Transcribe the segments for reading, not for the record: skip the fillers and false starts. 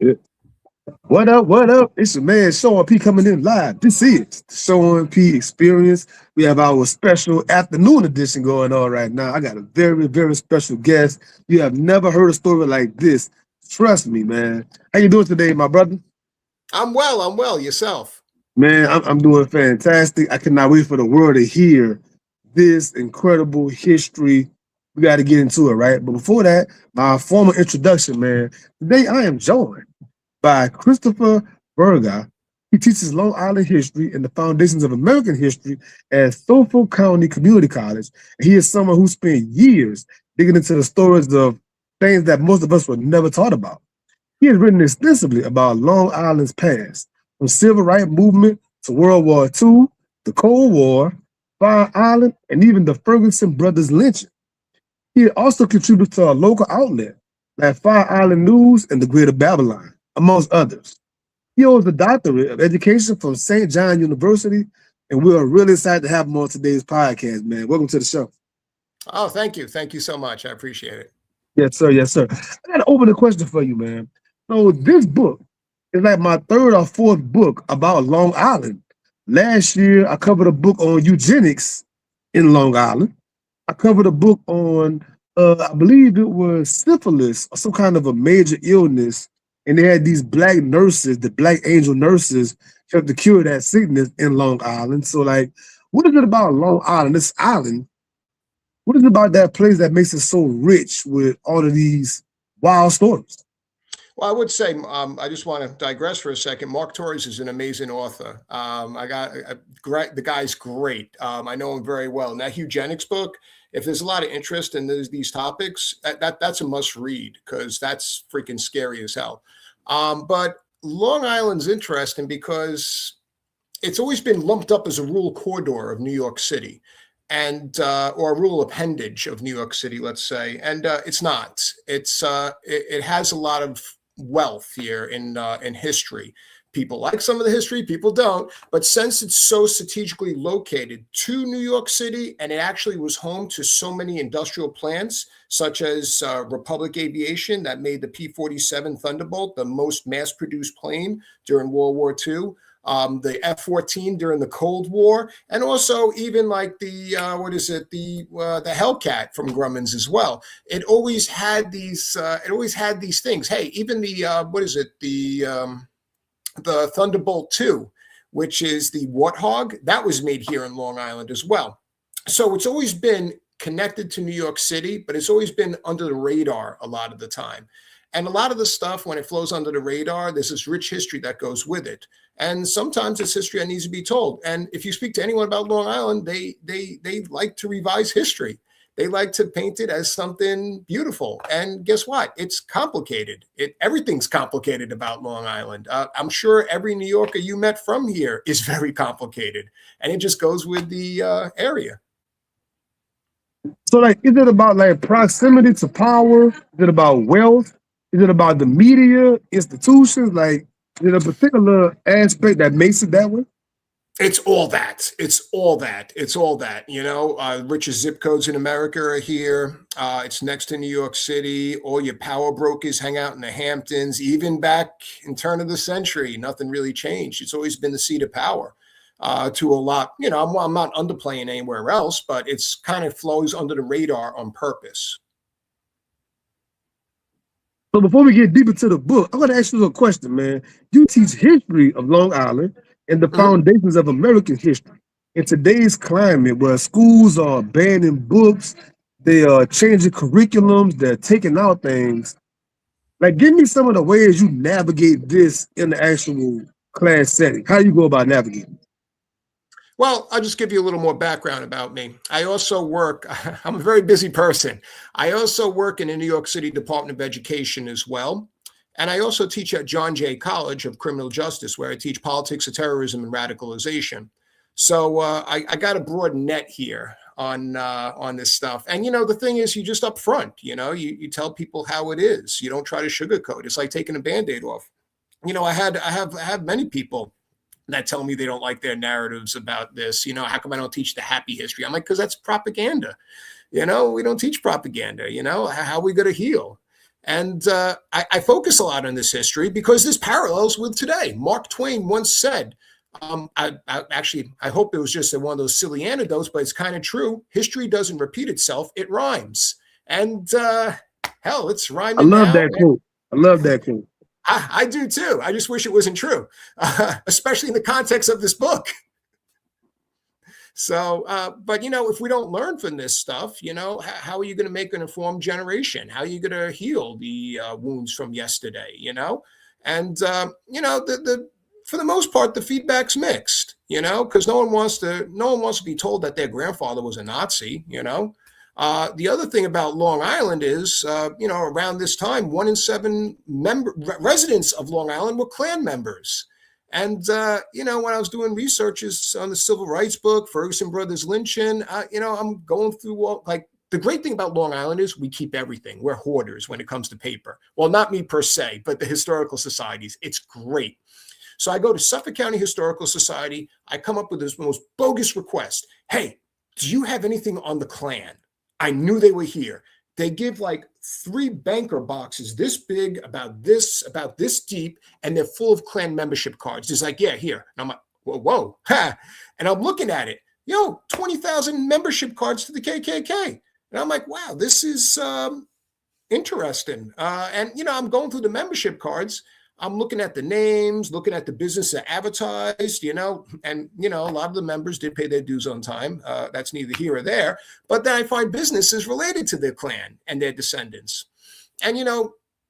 Yeah. What up? What up? It's your man Sean P coming in live. This is the Sean P Experience. We have our special afternoon edition going on right now. I got a very, very special guest. You have never heard a story like this. Trust me, man. How you doing today, my brother? I'm well. I'm well. Yourself? Man, I'm doing fantastic. I cannot wait for the world to hear this incredible history. We got to get into it, right? But before that, my formal introduction, man. Today I am joined by Christopher Verga. He teaches Long Island history and the foundations of American history at Suffolk County Community College. And he is someone who spent years digging into the stories of things that most of us were never taught about. He has written extensively about Long Island's past, from civil rights movement to World War II, the Cold War, Fire Island, and even the Ferguson brothers lynching. He also contributed to a local outlet like Fire Island News and the Greater Babylon, amongst others. He holds a doctorate of education from St. John University, and we are really excited to have him on today's podcast, man. Welcome to the show. Oh, thank you. Thank you so much. I appreciate it. Yes, sir. Yes, sir. I got to open a question for you, man. So this book is like my third or fourth book about Long Island. Last year, I covered a book on eugenics in Long Island. I covered a book on, I believe it was syphilis or some kind of a major illness. And they had these black nurses, the black angel nurses, helped to cure that sickness in Long Island. So, like, what is it about Long Island, this island? What is it about that place that makes it so rich with all of these wild stories? Well, I would say I just want to digress for a second. Mark Torres is an amazing author. The guy's great. I know him very well. And that eugenics book, if there's a lot of interest in these topics, that's a must read because that's freaking scary as hell. But Long Island's interesting because it's always been lumped up as a rural corridor of New York City. And or a rural appendage of New York City, let's say, and it's not. It has a lot of wealth here in history. People like some of the history, people don't. But since it's so strategically located to New York City, and it actually was home to so many industrial plants, such as Republic Aviation, that made the P-47 Thunderbolt the most mass-produced plane during World War II. The F-14 during the Cold War, and also even like the the Hellcat from Grumman's as well. It always had these. It always had these things. Hey, even the Thunderbolt 2, which is the Warthog, that was made here in Long Island as well. So it's always been connected to New York City, but it's always been under the radar a lot of the time. And a lot of the stuff, when it flows under the radar, there's this rich history that goes with it. And sometimes it's history that needs to be told. And if you speak to anyone about Long Island, they like to revise history. They like to paint it as something beautiful. And guess what? It's complicated. Everything's complicated about Long Island. I'm sure every New Yorker you met from here is very complicated. And it just goes with the area. So, like, is it about like proximity to power? Is it about wealth? Is it about the media, institutions? Like, is it a particular aspect that makes it that way? It's all that. It's all that. It's all that. Richest zip codes in America are here. It's next to New York City. All your power brokers hang out in the Hamptons. Even back in turn of the century, nothing really changed. It's always been the seat of power to a lot. I'm not underplaying anywhere else, but it's kind of flows under the radar on purpose. So before we get deep into the book, I'm going to ask you a question, man. You teach history of Long Island and the foundations of American history. In today's climate, where schools are banning books, they are changing curriculums, they're taking out things. Like, give me some of the ways you navigate this in the actual class setting. How do you go about navigating? Well, I'll just give you a little more background about me. I also work, I'm a very busy person. I also work in the New York City Department of Education as well. And I also teach at John Jay College of Criminal Justice, where I teach politics of terrorism and radicalization. So I got a broad net here on this stuff. And, the thing is, you just upfront, you tell people how it is. You don't try to sugarcoat. It's like taking a Band-Aid off. I have many people that tell me they don't like their narratives about this. How come I don't teach the happy history? I'm like, because that's propaganda. We don't teach propaganda. How are we going to heal? And I focus a lot on this history because there's parallels with today. Mark Twain once said, I hope it was just one of those silly anecdotes, but it's kind of true. History doesn't repeat itself, it rhymes. And hell, it's I rhyming love now. that quote. I love that quote. I do too. I just wish it wasn't true, especially in the context of this book. So, but if we don't learn from this stuff, how are you going to make an informed generation? How are you going to heal the wounds from yesterday? And the for the most part, the feedback's mixed. Because no one wants to be told that their grandfather was a Nazi. The other thing about Long Island is, around this time, 1 in 7 residents of Long Island were Klan members. And, when I was doing researches on the civil rights book, Ferguson Brothers lynching, I'm going through the great thing about Long Island is we keep everything. We're hoarders when it comes to paper. Well, not me per se, but the historical societies. It's great. So I go to Suffolk County Historical Society. I come up with this most bogus request. Hey, do you have anything on the Klan? I knew they were here. They give like 3 banker boxes this big, about this deep, and they're full of Klan membership cards. It's like, yeah, here. And I'm like, whoa. Ha. And I'm looking at it. 20,000 membership cards to the KKK. And I'm like, wow, this is interesting. And, I'm going through the membership cards. I'm looking at the names, looking at the business that advertised, and, a lot of the members did pay their dues on time. That's neither here or there. But then I find businesses related to their clan and their descendants. And,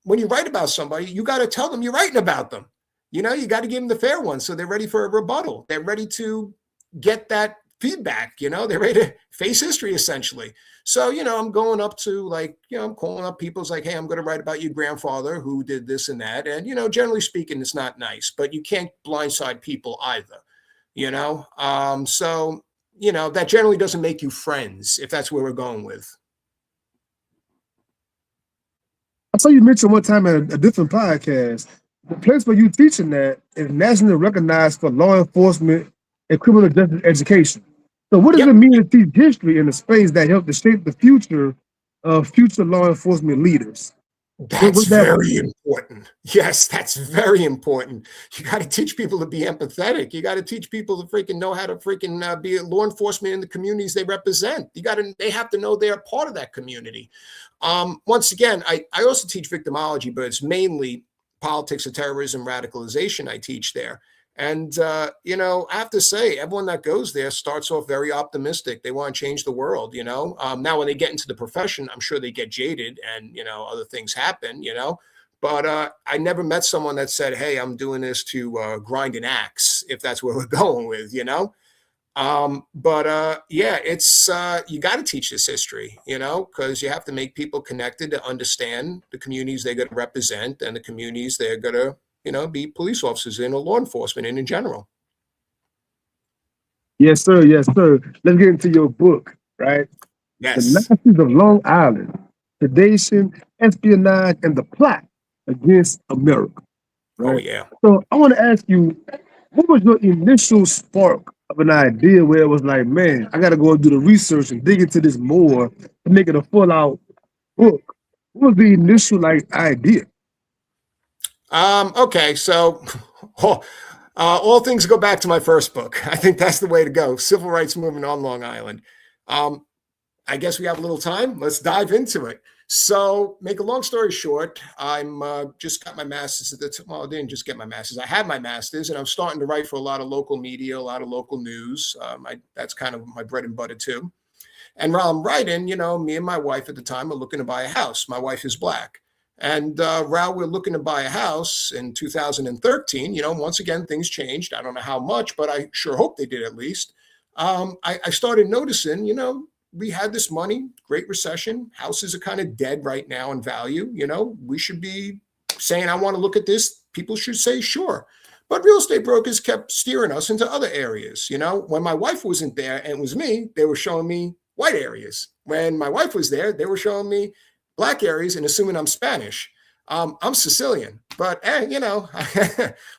when you write about somebody, you got to tell them you're writing about them. You got to give them the fair one so they're ready for a rebuttal. They're ready to get that feedback. They're ready to face history, essentially. So, I'm going up to I'm calling up people. It's like, hey, I'm going to write about your grandfather who did this and that. And, generally speaking, it's not nice, but you can't blindside people either, So, that generally doesn't make you friends if that's where we're going with. I saw you mention one time at a different podcast, the place where you teaching that is nationally recognized for law enforcement and criminal justice education. So what does Yep. it mean to teach history in a space that helped to shape the future of future law enforcement leaders? That's That very important. Yes, that's very important. You got to teach people to be empathetic. You got to teach people to freaking know how to freaking be law enforcement in the communities they represent. They have to know they're part of that community. Once again, I also teach victimology, but it's mainly politics of terrorism, radicalization I teach there. And, I have to say, everyone that goes there starts off very optimistic. They want to change the world, Now, when they get into the profession, I'm sure they get jaded and, other things happen, But I never met someone that said, hey, I'm doing this to grind an axe, if that's where we're going with, yeah, it's you got to teach this history, because you have to make people connected to understand the communities they're going to represent and the communities they're going to be police officers in or law enforcement in general. Yes, sir. Yes, sir. Let's get into your book, right? The Yes. Nazis of Long Island, Sedation, Espionage, and the Plot Against America, Oh, right? yeah. So I want to ask you, what was your initial spark of an idea where it was like, man, I got to go and do the research and dig into this more to make it a full-out book? What was the initial idea? Okay, so all things go back to my first book. I think that's the way to go. Civil rights movement on Long Island. I guess we have a little time. Let's dive into it. So, make a long story short, I'm just got my master's at the time. Well, I didn't just get my master's. I had my master's, and I'm starting to write for a lot of local media, a lot of local news. That's kind of my bread and butter too. And while I'm writing, me and my wife at the time are looking to buy a house. My wife is Black. And while we're looking to buy a house in 2013, once again, things changed. I don't know how much, but I sure hope they did at least. I started noticing, we had this money, Great Recession. Houses are kind of dead right now in value. We should be saying, I want to look at this. People should say, sure. But real estate brokers kept steering us into other areas. When my wife wasn't there and it was me, they were showing me white areas. When my wife was there, they were showing me Black areas and assuming I'm Spanish. I'm Sicilian, but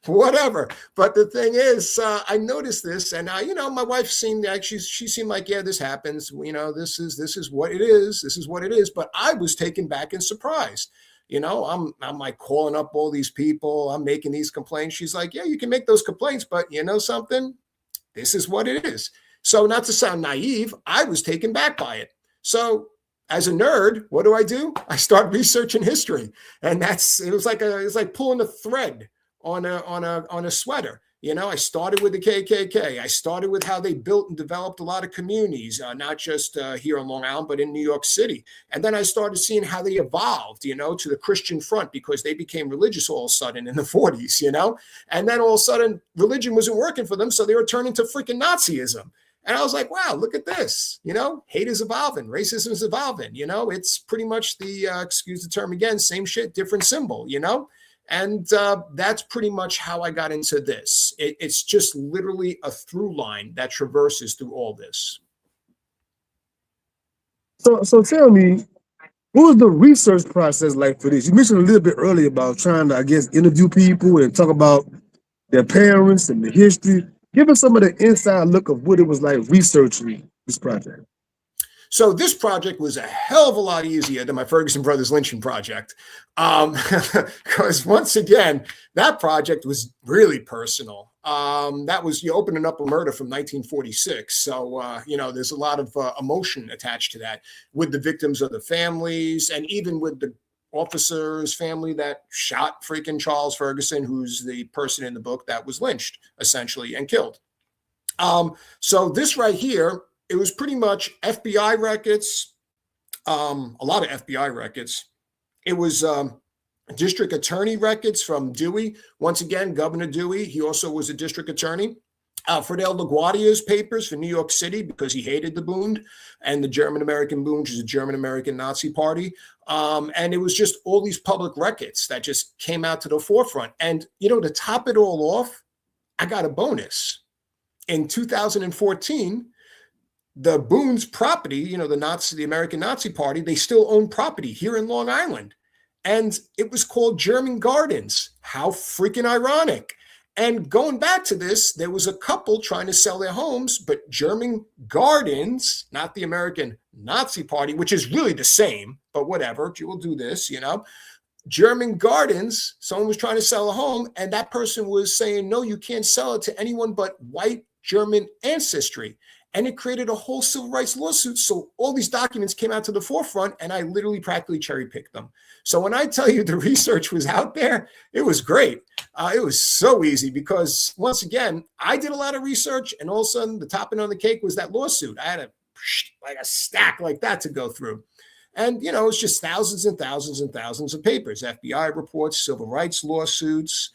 whatever. But the thing is, I noticed this, and my wife seemed like she seemed like, yeah, this happens. This is what it is. This is what it is. But I was taken back and surprised. You know, I'm like calling up all these people. I'm making these complaints. She's like, yeah, you can make those complaints, but you know something? This is what it is. So not to sound naive, I was taken back by it. So as a nerd, what do? I start researching history. And it was like pulling a thread on a sweater. You know, I started with the KKK. I started with how they built and developed a lot of communities, not just here on Long Island, but in New York City. And then I started seeing how they evolved, you know, to the Christian front because they became religious all of a sudden in the 40s, you know. And then all of a sudden, religion wasn't working for them, so they were turning to freaking Nazism. And I was like, wow, look at this. You know, hate is evolving. Racism is evolving. You know, it's pretty much the, excuse the term again, same shit, different symbol, you know. And that's pretty much how I got into this. It's just literally a through line that traverses through all this. So tell me, what was the research process like for this? You mentioned a little bit earlier about trying to, I guess, interview people and talk about their parents and the history. Give us some of the inside look of what it was like researching this project. So this project was a hell of a lot easier than my Ferguson Brothers lynching project. Because once again, that project was really personal. That was you opening up a murder from 1946. So, you know, there's a lot of emotion attached to that with the victims of the families and even with the officer's family that shot freaking Charles Ferguson, who's the person in the book that was lynched essentially and killed. So this right here, it was pretty much FBI records, a lot of FBI records. It was district attorney records from Dewey. Once again, Governor Dewey, he also was a district attorney. Fidel LaGuardia's papers for New York City because he hated the Bund and the German-American Bund, which is a German-American Nazi party. And it was just all these public records that just came out to the forefront. And, you know, to top it all off, I got a bonus. In 2014, the Boone's property, you know, the American Nazi Party, they still own property here in Long Island. And it was called German Gardens. How freaking ironic. And going back to this, there was a couple trying to sell their homes, but German Gardens, not the American Nazi Party, which is really the same, but whatever, you will do this, you know. German Gardens, someone was trying to sell a home, and that person was saying, no, you can't sell it to anyone but white German ancestry. And it created a whole civil rights lawsuit. So all these documents came out to the forefront, and I literally practically cherry picked them. So when I tell you the research was out there, it was great. It was so easy because, once again, I did a lot of research, and all of a sudden the topping on the cake was that lawsuit. I had a stack like that to go through. And, you know, it's just thousands and thousands and thousands of papers, FBI reports, civil rights lawsuits.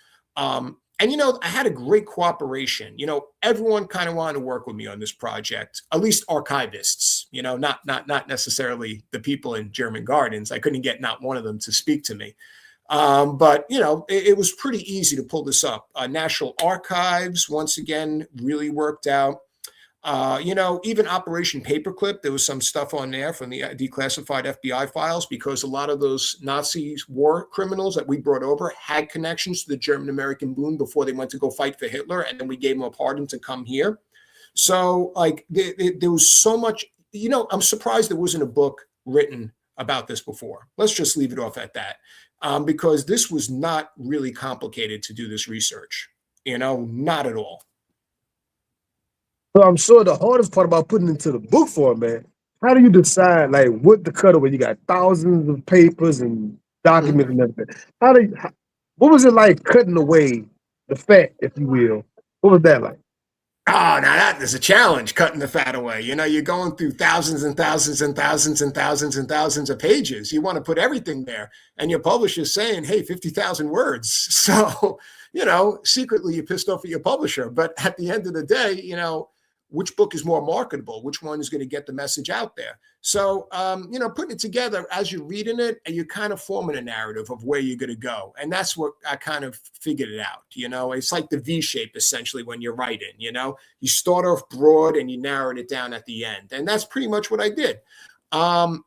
And, you know, I had a great cooperation. You know, everyone kind of wanted to work with me on this project, at least archivists, you know, not necessarily the people in German Gardens. I couldn't get not one of them to speak to me. But, you know, it was pretty easy to pull this up. National Archives, once again, really worked out. You know, even Operation Paperclip, there was some stuff on there from the declassified FBI files because a lot of those Nazi war criminals that we brought over had connections to the German-American Bund before they went to go fight for Hitler, and then we gave them a pardon to come here. So, like, there was so much, you know, I'm surprised there wasn't a book written about this before. Let's just leave it off at that, because this was not really complicated to do this research, you know, not at all. So I'm sure the hardest part about putting it into the book format, how do you decide like what to cut away? You got thousands of papers and documents and everything. What was it like cutting away the fat, if you will? What was that like? Oh, now that is a challenge, cutting the fat away. You know, you're going through thousands and thousands and thousands and thousands and thousands of pages. You want to put everything there. And your publisher's saying, hey, 50,000 words. So, you know, secretly you're pissed off at your publisher. But at the end of the day, you know, which book is more marketable? Which one is going to get the message out there? So, you know, putting it together as you're reading it and you're kind of forming a narrative of where you're going to go. And that's what I kind of figured it out. You know, it's like the V shape, essentially, when you're writing, you know, you start off broad and you narrow it down at the end. And that's pretty much what I did. I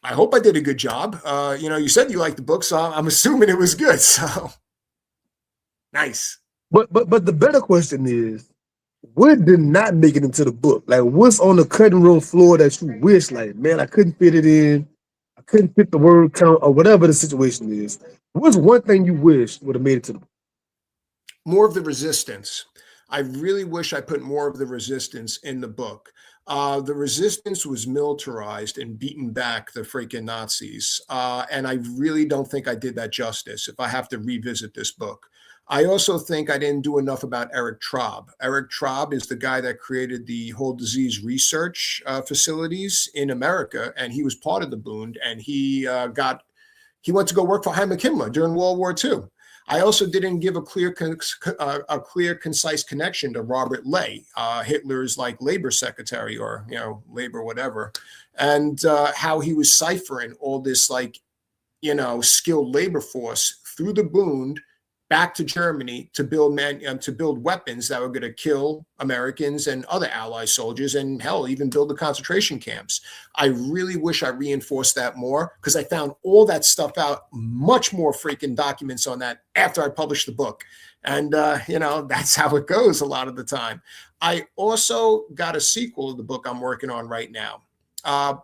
hope I did a good job. You know, you said you liked the book, so I'm assuming it was good. So nice. But the better question is, what did not make it into the book? Like, what's on the cutting room floor that you wish, like, man, I couldn't fit it in. I couldn't fit the word count or whatever the situation is. What's one thing you wish would have made it to the More of the resistance. I really wish I put more of the resistance in the book. The resistance was militarized and beaten back the freaking Nazis. And I really don't think I did that justice if I have to revisit this book. I also think I didn't do enough about Eric Traub. Eric Traub is the guy that created the whole disease research facilities in America, and he was part of the Bund, and he went to go work for Heinrich Himmler during World War II. I also didn't give a clear, concise connection to Robert Ley, Hitler's like labor secretary or labor whatever, and how he was ciphering all this like skilled labor force through the Bund back to Germany to build weapons that were going to kill Americans and other Allied soldiers, and hell, even build the concentration camps. I really wish I reinforced that more, because I found all that stuff out, much more freaking documents on that after I published the book. And, that's how it goes a lot of the time. I also got a sequel to the book I'm working on right now.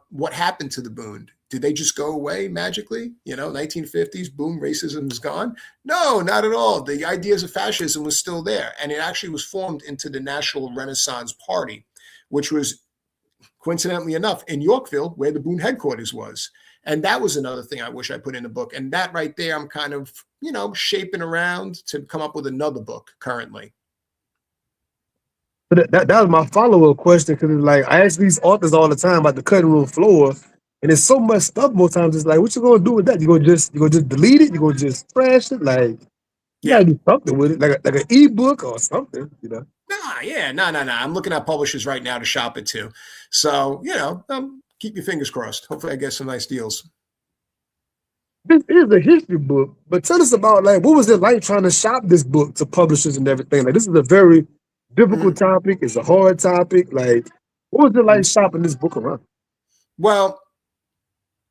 What happened to the Bund? Did they just go away magically? 1950s, boom, racism is gone. No, not at all. The ideas of fascism was still there. And it actually was formed into the National Renaissance Party, which was, coincidentally enough, in Yorkville, where the Bund headquarters was. And that was another thing I wish I put in the book. And that right there, I'm kind of, shaping around to come up with another book currently. But that was my follow-up question, because like I ask these authors all the time about the cutting room floor, and it's so much stuff most times. It's like, what you gonna do with that? You gonna just delete it? You gonna just trash it? Like, you gotta do something with it, like an ebook or something, No. I'm looking at publishers right now to shop it to. So, keep your fingers crossed. Hopefully I get some nice deals. This is a history book, but tell us about like what was it like trying to shop this book to publishers and everything? Like, this is a very difficult topic. It's a hard topic. Like, what was it like shopping this book around? Well,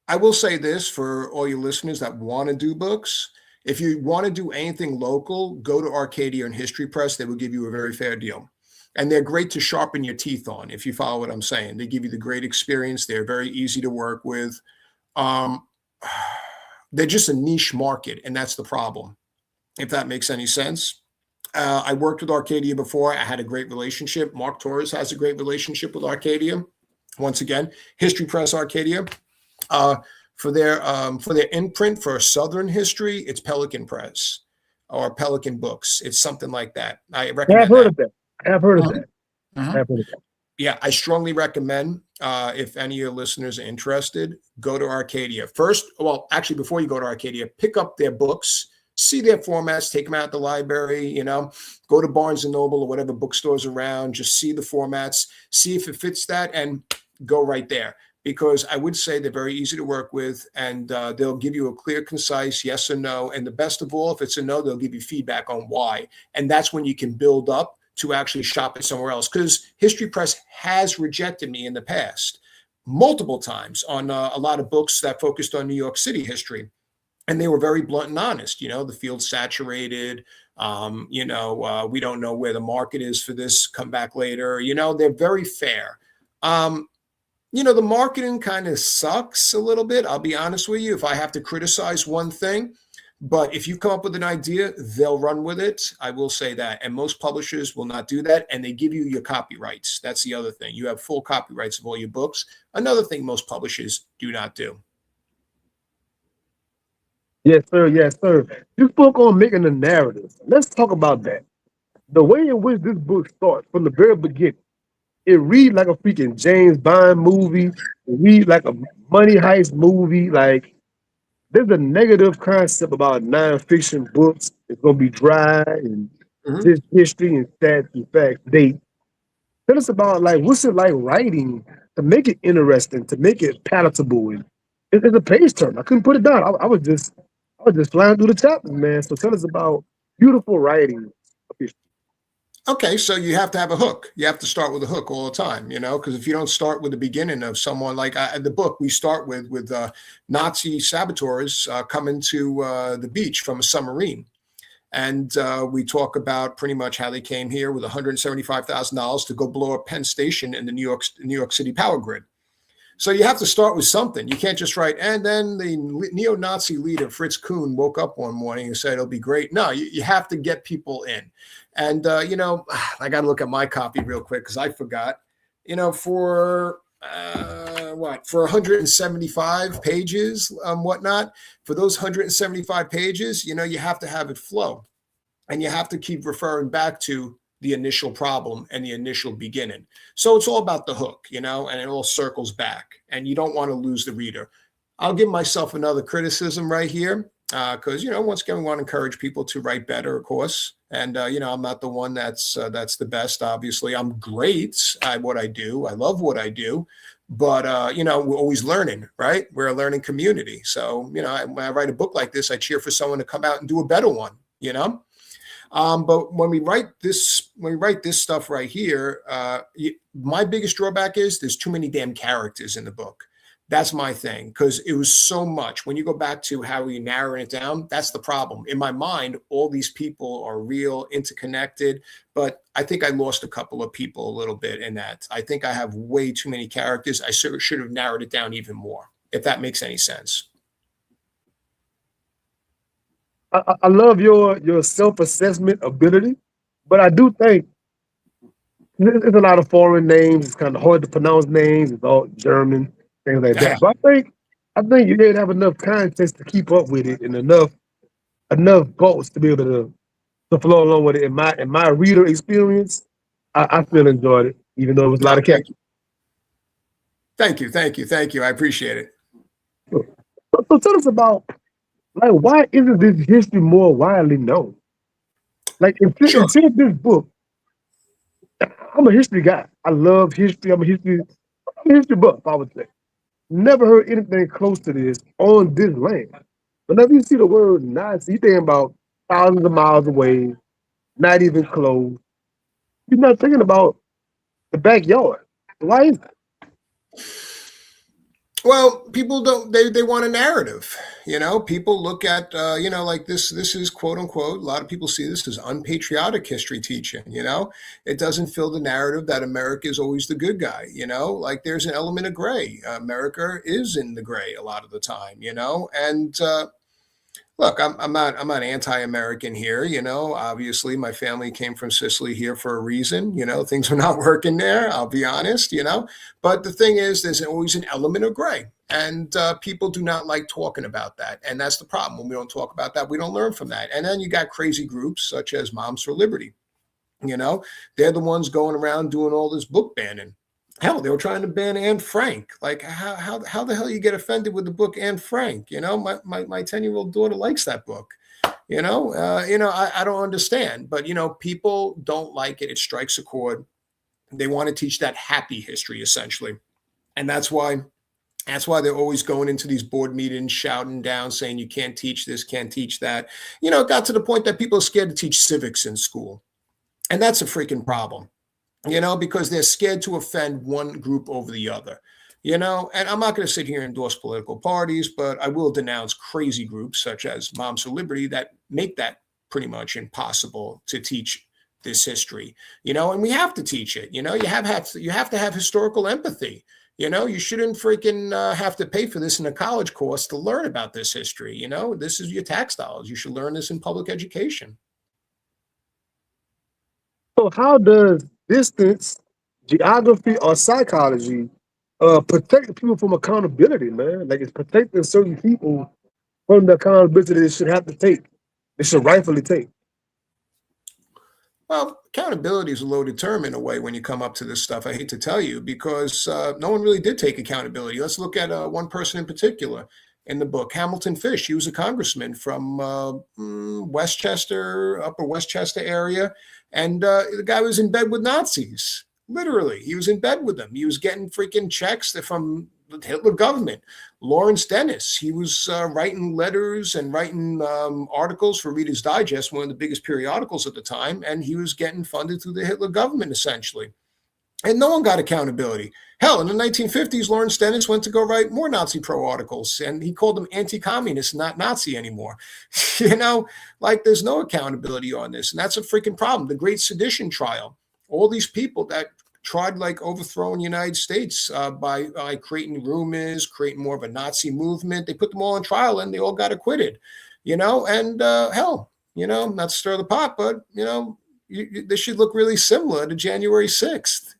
I will say this for all your listeners that want to do books. If you want to do anything local, go to Arcadia and History Press. They will give you a very fair deal. And they're great to sharpen your teeth on, if you follow what I'm saying. They give you the great experience. They're very easy to work with. They're just a niche market, and that's the problem, if that makes any sense. I worked with Arcadia before. I had a great relationship. Mark Torres has a great relationship with Arcadia. Once again, History Press Arcadia. For their imprint for Southern history, it's Pelican Press or Pelican Books. It's something like that. I recommend. I have heard of that. I have heard of that. I have heard of that. Yeah, I strongly recommend, if any of your listeners are interested, go to Arcadia. First, well, actually, before you go to Arcadia, pick up their books, see their formats, take them out the library, go to Barnes & Noble or whatever bookstores around, just see the formats, see if it fits that, and go right there. Because I would say they're very easy to work with, and they'll give you a clear, concise yes or no. And the best of all, if it's a no, they'll give you feedback on why. And that's when you can build up to actually shop it somewhere else. Because History Press has rejected me in the past multiple times on a lot of books that focused on New York City history. And they were very blunt and honest. The field's saturated. We don't know where the market is for this. Come back later. They're very fair. The marketing kind of sucks a little bit. I'll be honest with you, if I have to criticize one thing. But if you come up with an idea, they'll run with it. I will say that. And most publishers will not do that. And they give you your copyrights. That's the other thing. You have full copyrights of all your books. Another thing most publishers do not do. Yes, sir. Yes, sir. You spoke on making a narrative. Let's talk about that. The way in which this book starts from the very beginning, it reads like a freaking James Bond movie. It reads like a money heist movie. Like, there's a negative concept about nonfiction books. It's gonna be dry and just history and stats and facts. Tell us about like what's it like writing to make it interesting, to make it palatable. And it's a page turn. I couldn't put it down. I was just flying through the chapters, man. So tell us about beautiful writing. Okay, so you have to have a hook. You have to start with a hook all the time, because if you don't start with the beginning of someone like the book, we start with Nazi saboteurs coming to the beach from a submarine. And we talk about pretty much how they came here with $175,000 to go blow up Penn Station in the New York City power grid. So you have to start with something. You can't just write, and then the neo-Nazi leader, Fritz Kuhn, woke up one morning and said, it'll be great. No, you have to get people in. And, I got to look at my copy real quick because I forgot, for for 175 pages, whatnot, for those 175 pages, you have to have it flow. And you have to keep referring back to the initial problem and the initial beginning. So it's all about the hook, and it all circles back. And you don't want to lose the reader. I'll give myself another criticism right here because, once again, we want to encourage people to write better, of course. And, I'm not the one that's the best, obviously. I'm great at what I do. I love what I do. But, we're always learning, right? We're a learning community. So, when I write a book like this, I cheer for someone to come out and do a better one, But when we write this stuff right here, my biggest drawback is there's too many damn characters in the book. That's my thing, because it was so much. When you go back to how we narrow it down, that's the problem. In my mind, all these people are real, interconnected, but I think I lost a couple of people a little bit in that. I think I have way too many characters. I should have narrowed it down even more, if that makes any sense. I love your self-assessment ability, but I do think there's a lot of foreign names. It's kind of hard to pronounce names. It's all German, things like Yeah. that. But I think you didn't have enough context to keep up with it, and enough bolts to be able to flow along with it. In my reader experience, I still enjoyed it, even though it was a lot No, of characters. thank you. I appreciate it. So tell us about, like, why isn't this history more widely known? Like, Sure. until this book, I'm a history guy. I love history. I'm a history buff, I would say. Never heard anything close to this on this land. Whenever you see the word Nazi, you think about thousands of miles away, not even close. You're not thinking about the backyard. Why is that? Well, people don't, they want a narrative. People look at, like this is quote unquote, a lot of people see this as unpatriotic history teaching. It doesn't fill the narrative that America is always the good guy. Like there's an element of gray. America is in the gray a lot of the time, and look, I'm not anti-American here. Obviously my family came from Sicily here for a reason. Things are not working there. I'll be honest. But the thing is, there's always an element of gray, and people do not like talking about that. And that's the problem. When we don't talk about that, we don't learn from that. And then you got crazy groups such as Moms for Liberty. They're the ones going around doing all this book banning. Hell, they were trying to ban Anne Frank. Like, how the hell you get offended with the book Anne Frank? My 10-year-old daughter likes that book. I don't understand. But people don't like it. It strikes a chord. They want to teach that happy history essentially, and that's why they're always going into these board meetings, shouting down, saying you can't teach this, can't teach that. It got to the point that people are scared to teach civics in school, and that's a freaking problem. Because they're scared to offend one group over the other. And I'm not going to sit here and endorse political parties, but I will denounce crazy groups such as Moms for Liberty that make that pretty much impossible to teach this history. And we have to teach it. You have to have historical empathy. You shouldn't freaking have to pay for this in a college course to learn about this history. This is your tax dollars. You should learn this in public education. So how does distance, geography, or psychology protect people from accountability, man? Like, it's protecting certain people from the accountability they should have to take. They should rightfully take. Well, accountability is a loaded term in a way when you come up to this stuff. I hate to tell you because no one really did take accountability. Let's look at one person in particular in the book, Hamilton Fish. He was a congressman from Westchester, Upper Westchester area. And the guy was in bed with Nazis. Literally, he was in bed with them. He was getting freaking checks from the Hitler government. Lawrence Dennis, he was writing letters and writing articles for Reader's Digest, one of the biggest periodicals at the time, and he was getting funded through the Hitler government, essentially. And no one got accountability. Hell, in the 1950s, Lawrence Dennis went to go write more Nazi pro articles, and he called them anti-communist, not Nazi anymore. Like there's no accountability on this, and that's a freaking problem. The Great Sedition trial, all these people that tried like overthrowing the United States by creating rumors, creating more of a Nazi movement. They put them all on trial and they all got acquitted, and hell, not to stir the pot, but, this should look really similar to January 6th,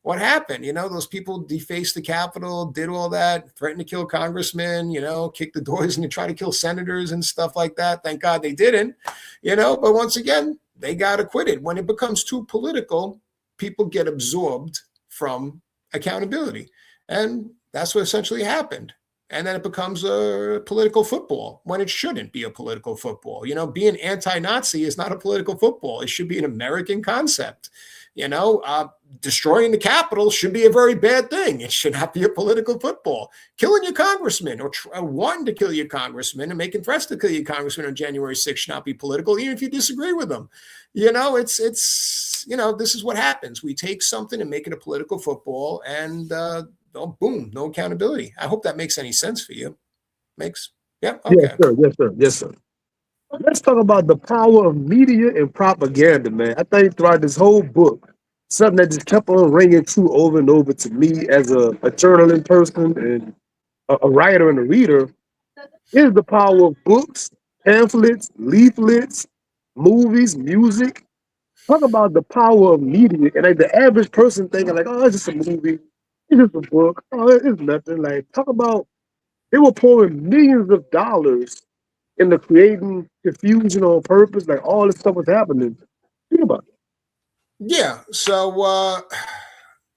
what happened? Those people defaced the Capitol, did all that, threatened to kill congressmen, kick the doors and try to kill senators and stuff like that. Thank God they didn't, but once again, they got acquitted. When it becomes too political, people get absorbed from accountability. And that's what essentially happened. And then it becomes a political football when it shouldn't be a political football. Being anti-Nazi is not a political football. It should be an American concept. Destroying the Capitol should be a very bad thing. It should not be a political football. Killing your congressman or wanting to kill your congressman and making threats to kill your congressman on January 6th should not be political, even if you disagree with them. It's this is what happens. We take something and make it a political football, and boom, no accountability. I hope that makes any sense for you. Yeah, okay. Yes, sir. Yes, sir. Yes, sir. Let's talk about the power of media and propaganda, man. I think throughout this whole book, something that just kept on ringing true over and over to me as a journalist person and a writer and a reader is the power of books, pamphlets, leaflets, movies, music. Talk about the power of media. And like the average person thinking like, oh, it's just a movie, it's just a book, oh, it's nothing. Like, talk about they were pouring millions of dollars into creating confusion on purpose. Like all this stuff was happening. Think about it. Yeah. So,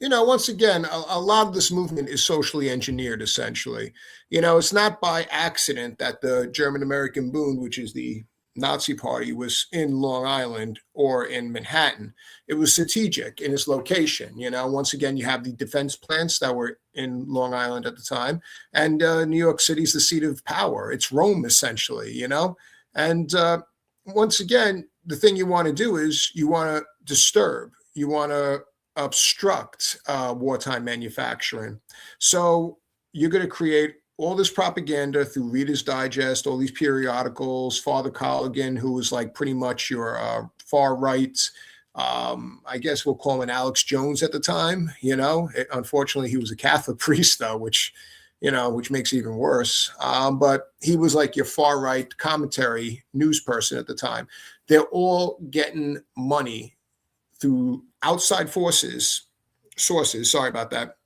once again, a lot of this movement is socially engineered, essentially. It's not by accident that the German American Bund, which is the Nazi party, was in Long Island or in Manhattan. It was strategic in its location. Once again, you have the defense plants that were in Long Island at the time, and New York City is the seat of power. It's Rome, essentially, and once again, the thing you want to do is you want to disturb, you want to obstruct wartime manufacturing. So you're going to create all this propaganda through Reader's Digest, all these periodicals, Father Colligan, who was like pretty much your far right, I guess we'll call him Alex Jones at the time. Unfortunately, he was a Catholic priest, though, which makes it even worse. But he was like your far right commentary news person at the time. They're all getting money through outside sources, sorry about that,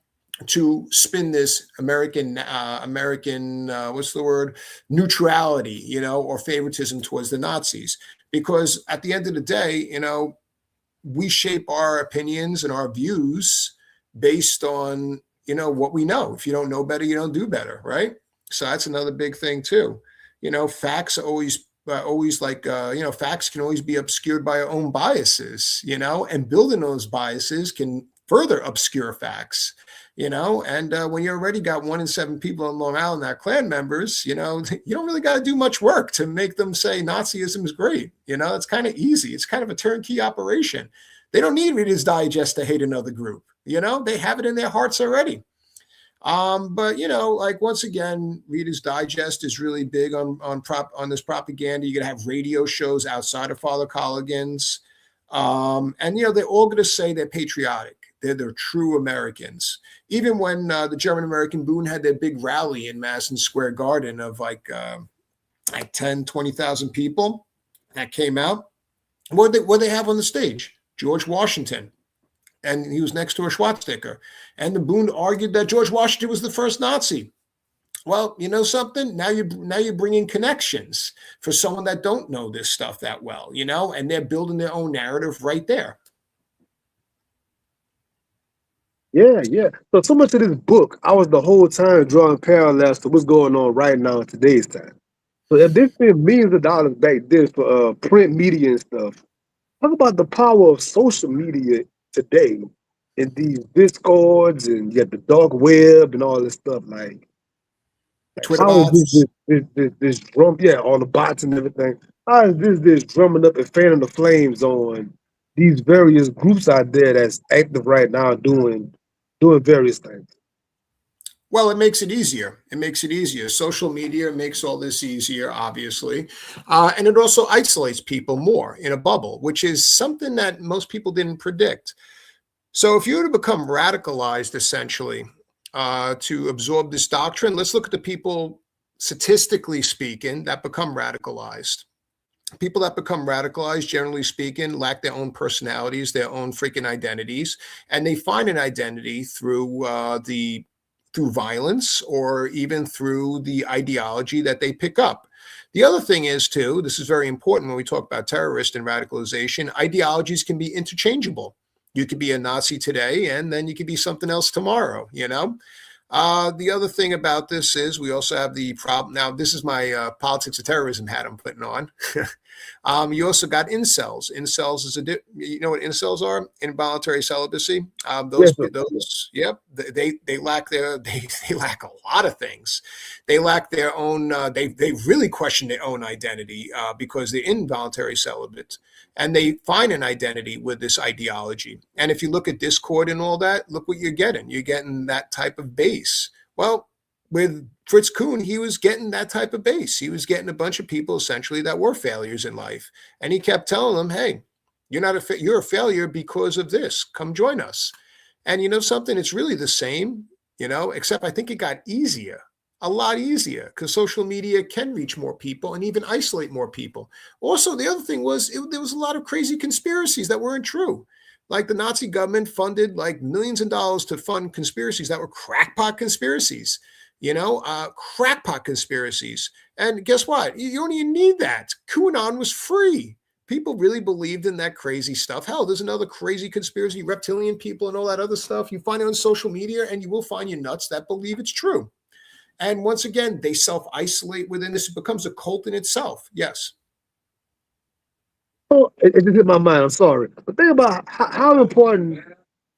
to spin this American, what's the word? Neutrality, or favoritism towards the Nazis. Because at the end of the day, we shape our opinions and our views based on, what we know. If you don't know better, you don't do better, right? So that's another big thing too. Facts are always facts can always be obscured by our own biases, and building those biases can further obscure facts. And when you already got 1 in 7 people on Long Island that are Klan members, you don't really got to do much work to make them say Nazism is great. It's kind of easy. It's kind of a turnkey operation. They don't need Reader's Digest to hate another group. They have it in their hearts already. But once again, Reader's Digest is really big on this propaganda. You're gonna have radio shows outside of Father Colligan's, and they're all gonna say they're patriotic. They're true Americans. Even when the German American Bund had their big rally in Madison Square Garden of like 10, 20,000 people that came out, what they have on the stage? George Washington. And he was next to a swastika. And the Bund argued that George Washington was the first Nazi. Well, you know something? Now you're bringing connections for someone that don't know this stuff that well, and they're building their own narrative right there. Yeah, yeah. So much of this book, I was the whole time drawing parallels to what's going on right now in today's time. So if they spent millions of dollars back then for print media and stuff, talk about the power of social media today in these discords and you got the dark web and all this stuff. Like Twitter how bots. is this drum? Yeah, all the bots and everything. How is this drumming up and fanning the flames on these various groups out there that's active right now doing various things? Well, it makes it easier. Social media makes all this easier, obviously. And it also isolates people more in a bubble, which is something that most people didn't predict. So if you were to become radicalized, essentially, to absorb this doctrine, let's look at the people, statistically speaking, that become radicalized. People that become radicalized, generally speaking, lack their own personalities, their own freaking identities, and they find an identity through violence or even through the ideology that they pick up. The other thing is, too, this is very important when we talk about terrorist and radicalization, ideologies can be interchangeable. You could be a Nazi today, and then you could be something else tomorrow, you know? The other thing about this is we also have the problem. Now, this is my politics of terrorism hat I'm putting on. You also got incels. Incels is you know what incels are? Involuntary celibacy. Yes, sir. Yep. They lack they lack a lot of things. They lack their own. They really question their own identity because they're involuntary celibate, and they find an identity with this ideology. And if you look at Discord and all that, look what you're getting. You're getting that type of base. Well, with Fritz Kuhn, he was getting that type of base. He was getting a bunch of people essentially that were failures in life, and he kept telling them, "Hey, you're a failure because of this. Come join us." And you know something? It's really the same, except I think it got easier, a lot easier, because social media can reach more people and even isolate more people. Also, the other thing was there was a lot of crazy conspiracies that weren't true. Like the Nazi government funded like millions of dollars to fund conspiracies that were crackpot conspiracies, crackpot conspiracies. And guess what? You don't even need that. QAnon was free. People really believed in that crazy stuff. Hell, there's another crazy conspiracy, reptilian people and all that other stuff. You find it on social media and you will find you nuts that believe it's true. And once again, they self-isolate within this. It becomes a cult in itself. Yes. Oh, it just hit my mind. I'm sorry. But think about how important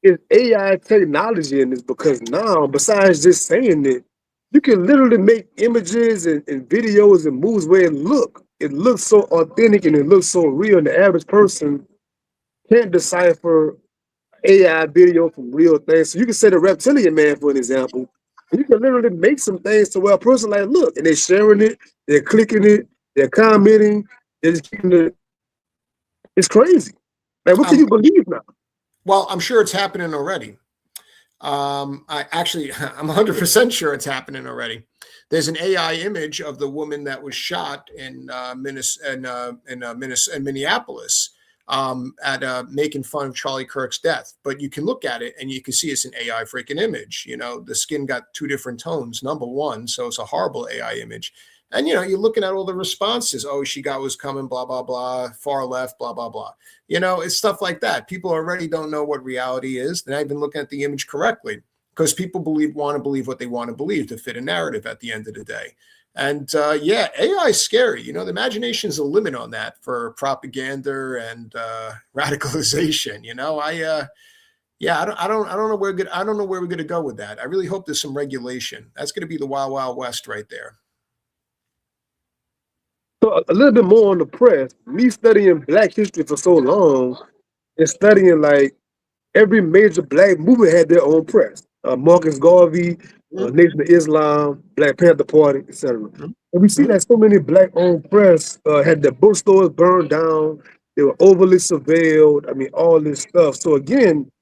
is AI technology in this, because now, besides just saying it, you can literally make images and videos and moves where it looks so authentic and it looks so real, and the average person can't decipher AI video from real things. So you can say the reptilian man, for an example. You can literally make some things to where a person like, look, and they're sharing it, they're clicking it, they're commenting, they're just keeping it. It's crazy. Like, what can you believe now? Well, I'm sure it's happening already. I'm 100% sure it's happening already. There's an AI image of the woman that was shot in Minneapolis at making fun of Charlie Kirk's death. But you can look at it and you can see it's an AI freaking image. The skin got two different tones, number one. So it's a horrible AI image. And, you're looking at all the responses. Oh, she got was coming, blah, blah, blah, far left, blah, blah, blah. It's stuff like that. People already don't know what reality is. They're not even looking at the image correctly because people want to believe what they want to believe to fit a narrative at the end of the day. And AI is scary. The imagination is a limit on that for propaganda and radicalization. I don't know I don't know where we're going to go with that. I really hope there's some regulation. That's going to be the wild, wild west right there. So a little bit more on the press. Me studying Black history for so long and studying like every major Black movement had their own press. Marcus Garvey, Nation of Islam, Black Panther Party, etc. And we see that so many Black-owned press had their bookstores burned down. They were overly surveilled. I mean, all this stuff. So again,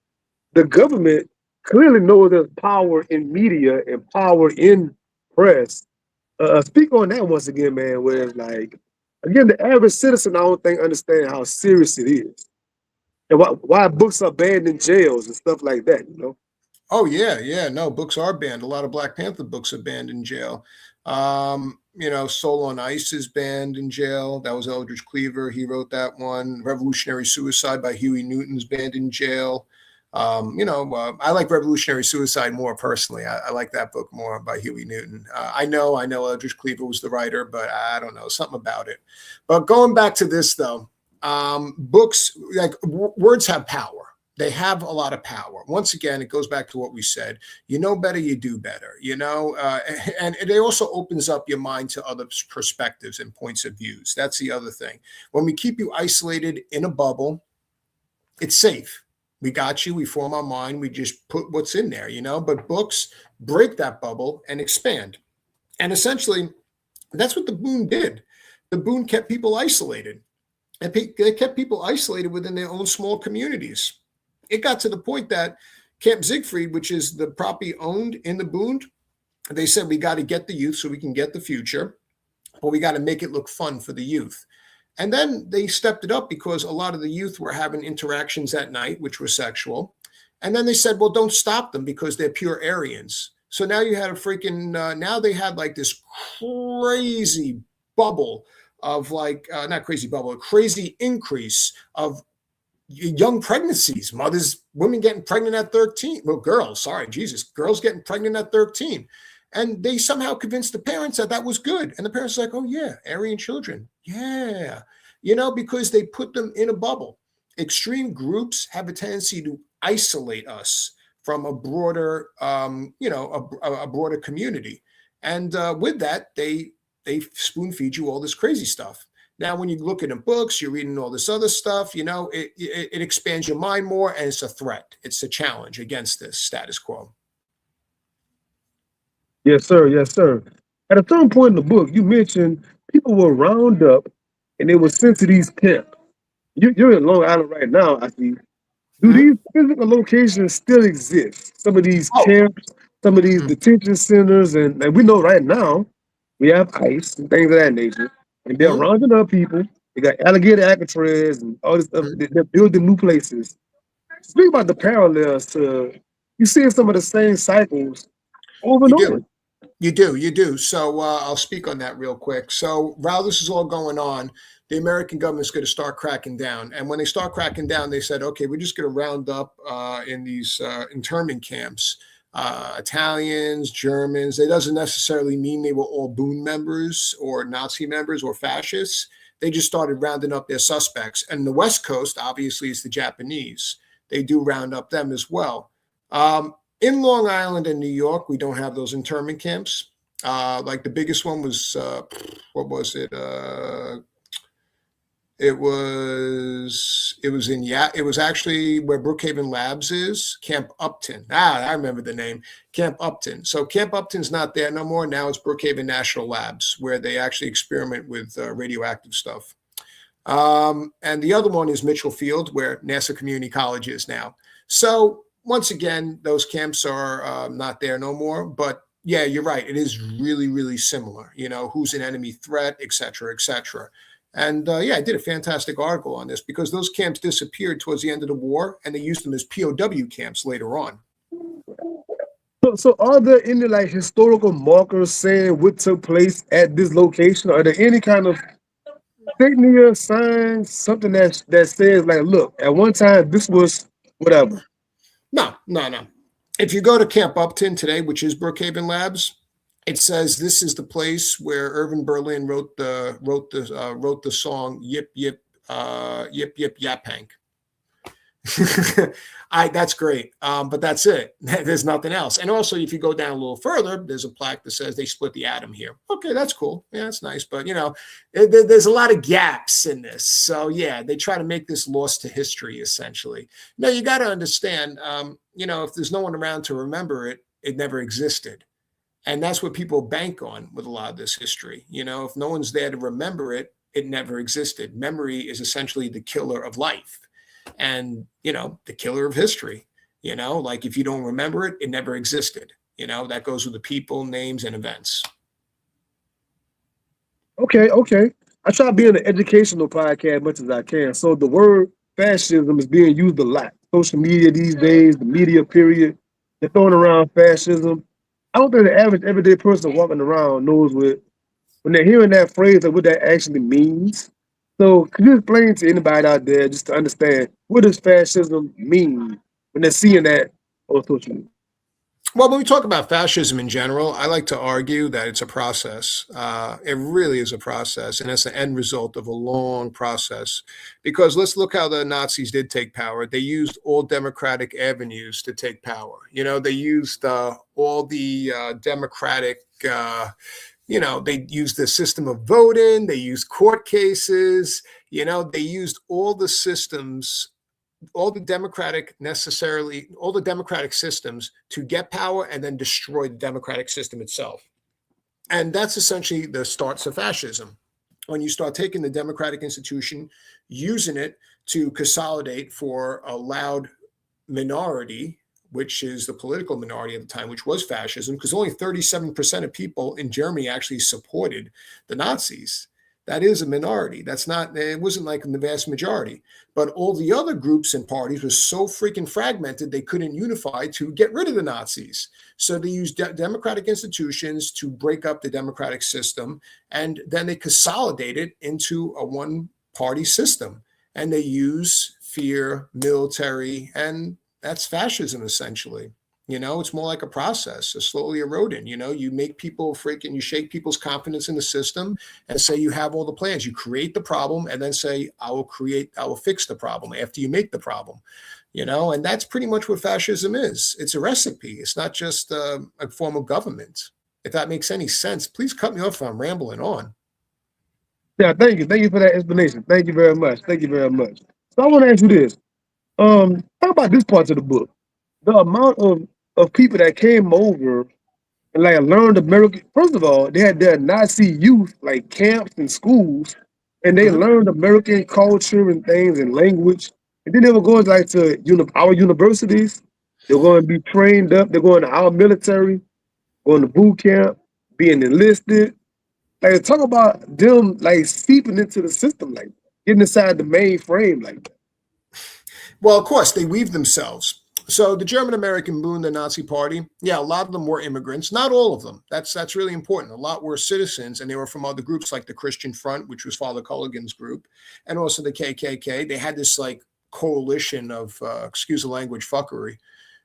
the government clearly knows there's power in media and power in press. Speak on that once again, man. Where it's like, again, the average citizen, I don't think understand how serious it is, and why books are banned in jails and stuff like that. Oh yeah. No, books are banned. A lot of Black Panther books are banned in jail. Soul on Ice is banned in jail. That was Eldridge Cleaver. He wrote that one. Revolutionary Suicide by Huey Newton's banned in jail. I like Revolutionary Suicide more personally. I like that book more by Huey Newton. I know Eldridge Cleaver was the writer, but I don't know, something about it. But going back to this though, books, like words have power. They have a lot of power. Once again, it goes back to what we said. You know better, you do better, and it also opens up your mind to other perspectives and points of views. That's the other thing. When we keep you isolated in a bubble, it's safe. We got you. We form our mind. We just put what's in there, but books break that bubble and expand. And essentially, that's what the boom did. The boom kept people isolated. And they kept people isolated within their own small communities. it got to the point that Camp Siegfried, which is the property owned in the Bund, they said we got to get the youth so we can get the future, but we got to make it look fun for the youth. And then they stepped it up because a lot of the youth were having interactions at night, which were sexual. And then they said, well, don't stop them because they're pure Aryans. So now you had a freaking, now they had like this crazy bubble of like, not crazy bubble, a crazy increase of young pregnancies, mothers, women getting pregnant at 13. Well, girls, sorry, Jesus, girls getting pregnant at 13. And they somehow convinced the parents that that was good. And the parents are like, oh, yeah, Aryan children. Yeah. Because they put them in a bubble. Extreme groups have a tendency to isolate us from a broader, a broader community. And with that, they spoon feed you all this crazy stuff. Now, when you look at the books, you're reading all this other stuff, it expands your mind more, and it's a threat. It's a challenge against this status quo. Yes, sir. Yes, sir. At a certain point in the book, you mentioned people were round up and they were sent to these camps. You're in Long Island right now, I see. Do Mhm. these physical locations still exist? Some of these Oh, camps, some of these mhm, detention centers, and we know right now we have ICE and things of that nature, and they're mhm, rounding up people. They got alligator Alcatraz and all this stuff. mhm. They're building new places. Speak about the parallels to you seeing some of the same cycles over and You do. over. You do. So I'll speak on that real quick. So while this is all going on, the American government's going to start cracking down. And when they start cracking down, they said, okay, we're just going to round up in these internment camps Italians, Germans. It doesn't necessarily mean they were all Boon members or Nazi members or fascists. They just started rounding up their suspects. And the West Coast, obviously, is the Japanese. They do round up them as well. In Long Island and New York, we don't have those internment camps. Like the biggest one was, what was it? It was actually where Brookhaven Labs is, Camp Upton. I remember the name, Camp Upton. So Camp Upton's not there no more. Now it's Brookhaven National Labs, where they actually experiment with radioactive stuff. And the other one is Mitchell Field, where NASA Community College is now. So once again, those camps are not there no more. But yeah, you're right. It is really, really similar. Who's an enemy threat, et cetera, et cetera. And yeah, I did a fantastic article on this because those camps disappeared towards the end of the war, and they used them as POW camps later on. So are there any like historical markers saying what took place at this location? Are there any kind of insignia, signs, something that says like, look, at one time this was whatever? No. If you go to Camp Upton today, which is Brookhaven Labs, it says this is the place where Irving Berlin wrote the song "Yip Yip Yip Yip Yap Hank." That's great, but that's it. There's nothing else. And also, if you go down a little further, there's a plaque that says they split the atom here. Okay, that's cool. Yeah, that's nice. But there's a lot of gaps in this. So yeah, they try to make this lost to history essentially. Now you got to understand, if there's no one around to remember it, it never existed. And that's what people bank on with a lot of this history. If no one's there to remember it, it never existed. Memory is essentially the killer of life and, the killer of history. Like if you don't remember it, it never existed. That goes with the people, names, and events. Okay. I try to be an educational podcast as much as I can. So the word fascism is being used a lot. Social media these days, the media period, they're throwing around fascism. I don't think the average everyday person walking around knows when they're hearing that phrase of what that actually means. So could you explain to anybody out there just to understand what does fascism mean when they're seeing that on social media? Well, when we talk about fascism in general, I like to argue that it's a process. It really is a process, and it's the end result of a long process. Because let's look how the Nazis did take power. They used all democratic avenues to take power. They used all the democratic. They used the system of voting. They used court cases. They used all the systems, all the democratic systems to get power and then destroy the democratic system itself. And that's essentially the starts of fascism. When you start taking the democratic institution, using it to consolidate for a loud minority, which is the political minority at the time, which was fascism, because only 37% of people in Germany actually supported the Nazis. That is a minority. That's not, it wasn't like the vast majority. But all the other groups and parties were so freaking fragmented, they couldn't unify to get rid of the Nazis. So they used democratic institutions to break up the democratic system. And then they consolidated into a one party system. And they use fear, military, and that's fascism essentially. It's more like a process, a slowly eroding. You make people freaking, you shake people's confidence in the system and say you have all the plans. You create the problem and then say, I will fix the problem after you make the problem. And that's pretty much what fascism is. It's a recipe. It's not just a form of government. If that makes any sense, please cut me off if I'm rambling on. Yeah, thank you. Thank you for that explanation. Thank you very much. Thank you very much. So I want to ask you this. Talk about this part of the book. The amount of people that came over and like learned American. First of all, they had their Nazi youth like camps and schools, and they Mhm. learned American culture and things and language. And then they were going like to our universities. They're going to be trained up. They're going to our military, going to boot camp, being enlisted. Like talk about them like seeping into the system, like getting inside the mainframe, like that. Well, of course, they weave themselves. So the German American Bund, the Nazi Party, yeah, a lot of them were immigrants. Not all of them. That's really important. A lot were citizens, and they were from other groups like the Christian Front, which was Father Culligan's group, and also the KKK. They had this like coalition of, excuse the language, fuckery,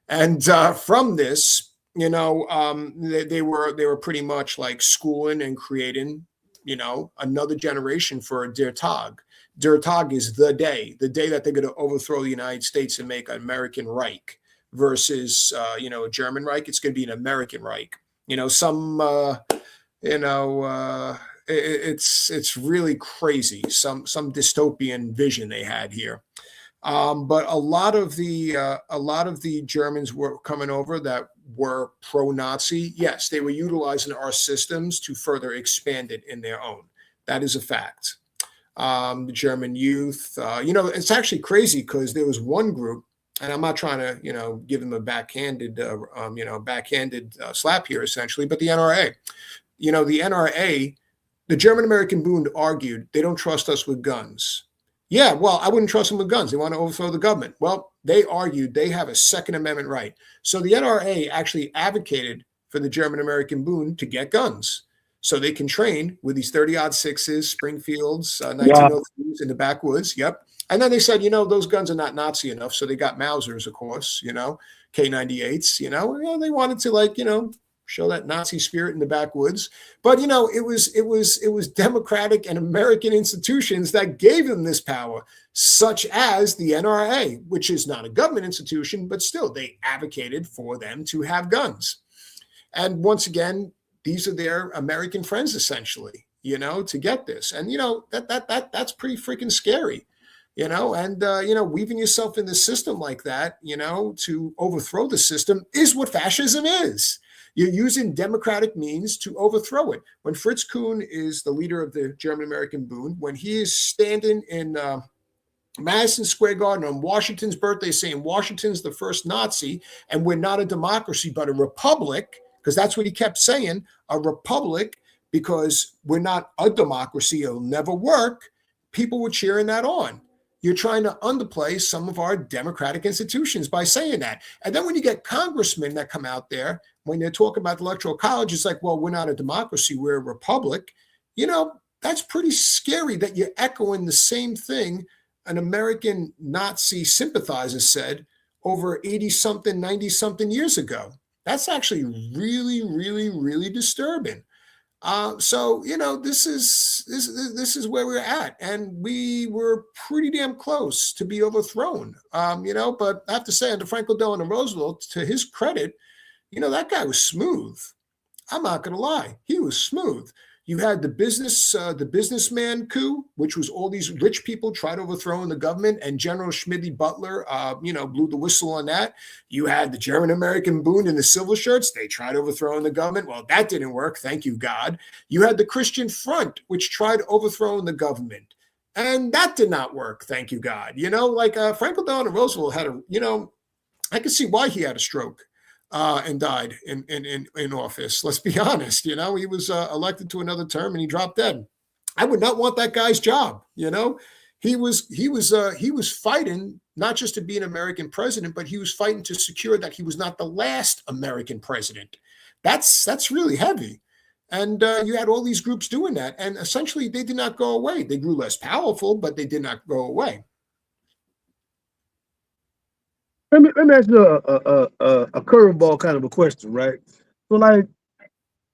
and from this, they were pretty much like schooling and creating, another generation for Der Tag. Der Tag is the day that they're going to overthrow the United States and make an American Reich versus, a German Reich. It's going to be an American Reich. It's really crazy. Some dystopian vision they had here. But a lot of the Germans were coming over that were pro-Nazi. Yes, they were utilizing our systems to further expand it in their own. That is a fact. The German youth. It's actually crazy because there was one group, and I'm not trying to, give them a backhanded slap here, essentially, but the NRA. The NRA, the German American Bund argued they don't trust us with guns. Yeah, well, I wouldn't trust them with guns. They want to overthrow the government. Well, they argued they have a Second Amendment right. So the NRA actually advocated for the German American Bund to get guns, so they can train with these 30-06s, Springfields, Wow. 1903s in the backwoods. Yep. And then they said, those guns are not Nazi enough. So they got Mausers, of course, K98s, they wanted to show that Nazi spirit in the backwoods. But, it was democratic and American institutions that gave them this power, such as the NRA, which is not a government institution, but still they advocated for them to have guns. And once again, these are their American friends, essentially, to get this. And, that's pretty freaking scary, and weaving yourself in the system like that, to overthrow the system is what fascism is. You're using democratic means to overthrow it. When Fritz Kuhn is the leader of the German American Bund, when he is standing in Madison Square Garden on Washington's birthday saying Washington's the first Nazi and we're not a democracy but a republic, because that's what he kept saying, a republic, because we're not a democracy, it'll never work. People were cheering that on. You're trying to underplay some of our democratic institutions by saying that. And then when you get congressmen that come out there, when they're talking about the Electoral College, it's like, well, we're not a democracy, we're a republic. That's pretty scary that you're echoing the same thing an American Nazi sympathizer said over 80-something, 90-something years ago. That's actually really, really, really disturbing. So this is where we're at, and we were pretty damn close to be overthrown. But I have to say, under Franklin Delano Roosevelt, to his credit, that guy was smooth. I'm not going to lie, he was smooth. You had the businessman coup, which was all these rich people tried overthrowing the government, and General Schmidty Butler, blew the whistle on that. You had the German American Bund and the Silver Shirts. They tried overthrowing the government. Well, that didn't work. Thank you, God. You had the Christian Front, which tried overthrowing the government, and that did not work. Thank you, God. Franklin Delano Roosevelt had I can see why he had a stroke and died in office. Let's be honest. He was elected to another term and he dropped dead. I would not want that guy's job. He was fighting not just to be an American president, but he was fighting to secure that he was not the last American president. That's really heavy. And you had all these groups doing that, and essentially they did not go away. They grew less powerful, but they did not go away. Let me ask you a curveball kind of a question, right? So like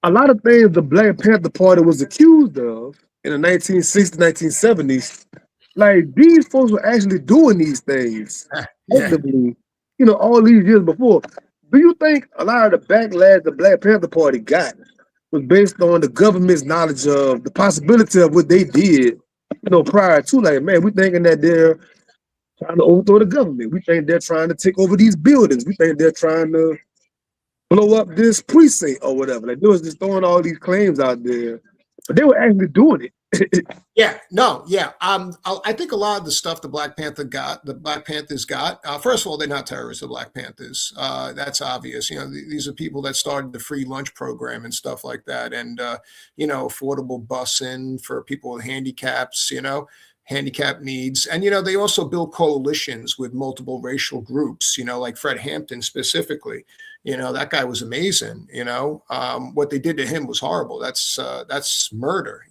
a lot of things the Black Panther Party was accused of in the 1960s, 1970s, like these folks were actually doing these things Yeah. actively, all these years before. Do you think a lot of the backlash the Black Panther Party got was based on the government's knowledge of the possibility of what they did, prior to, like, man, we thinking that they're trying to overthrow the government. We think they're trying to take over these buildings. We think they're trying to blow up this precinct or whatever. Like they was just throwing all these claims out there, but they were actually doing it. Yeah, no, yeah. I think a lot of the stuff the Black Panthers got. First of all, they're not terrorists. The Black Panthers. That's obvious. These are people that started the free lunch program and stuff like that, and affordable busing for people with handicaps. Handicap needs, and they also build coalitions with multiple racial groups. Like Fred Hampton specifically. That guy was amazing. What they did to him was horrible. That's murder.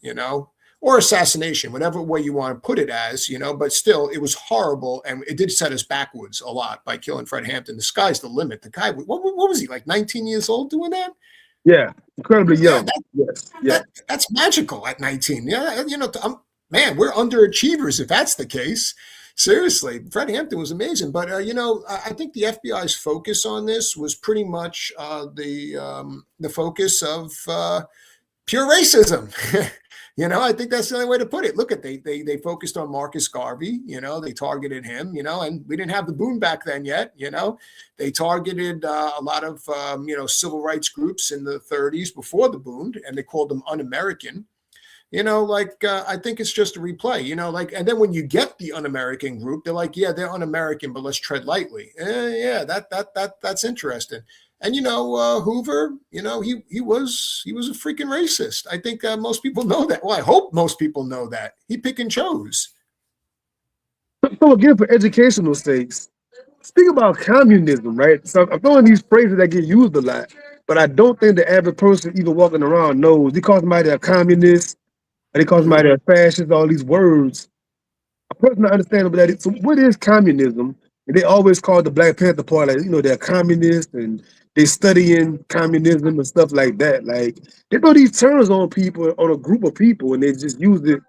Or assassination, whatever way you want to put it as, but still, it was horrible. And it did set us backwards a lot by killing Fred Hampton. The sky's the limit. The guy, what was he, like 19 years old doing that? Yeah, incredibly Yeah, young. Yes, yeah. that's magical at 19. Yeah, man, we're underachievers if that's the case. Seriously, Fred Hampton was amazing. But, I think the FBI's focus on this was pretty much the focus of pure racism. I think that's the only way to put it. Look at they focused on Marcus Garvey. They targeted him. And we didn't have the boom back then yet. They targeted a lot of civil rights groups in the 30s before the boom, and they called them un-American. I think it's just a replay. And then when you get the un-American group, they're like, yeah, they're un-American, but let's tread lightly. That's interesting. And Hoover, he was a freaking racist. I think most people know that. Well, I hope most people know that. He pick and chose. So again, for educational sakes, speak about communism, right? So I'm throwing these phrases that get used a lot, but I don't think the average person even walking around knows. They call somebody a communist, or they call Mhm. somebody a fascist, all these words. A person not understandable that. So what is communism? And they always call the Black Panther Party, like, they're communists and they studying communism and stuff like that. Like they throw these terms on people, on a group of people, and they just use it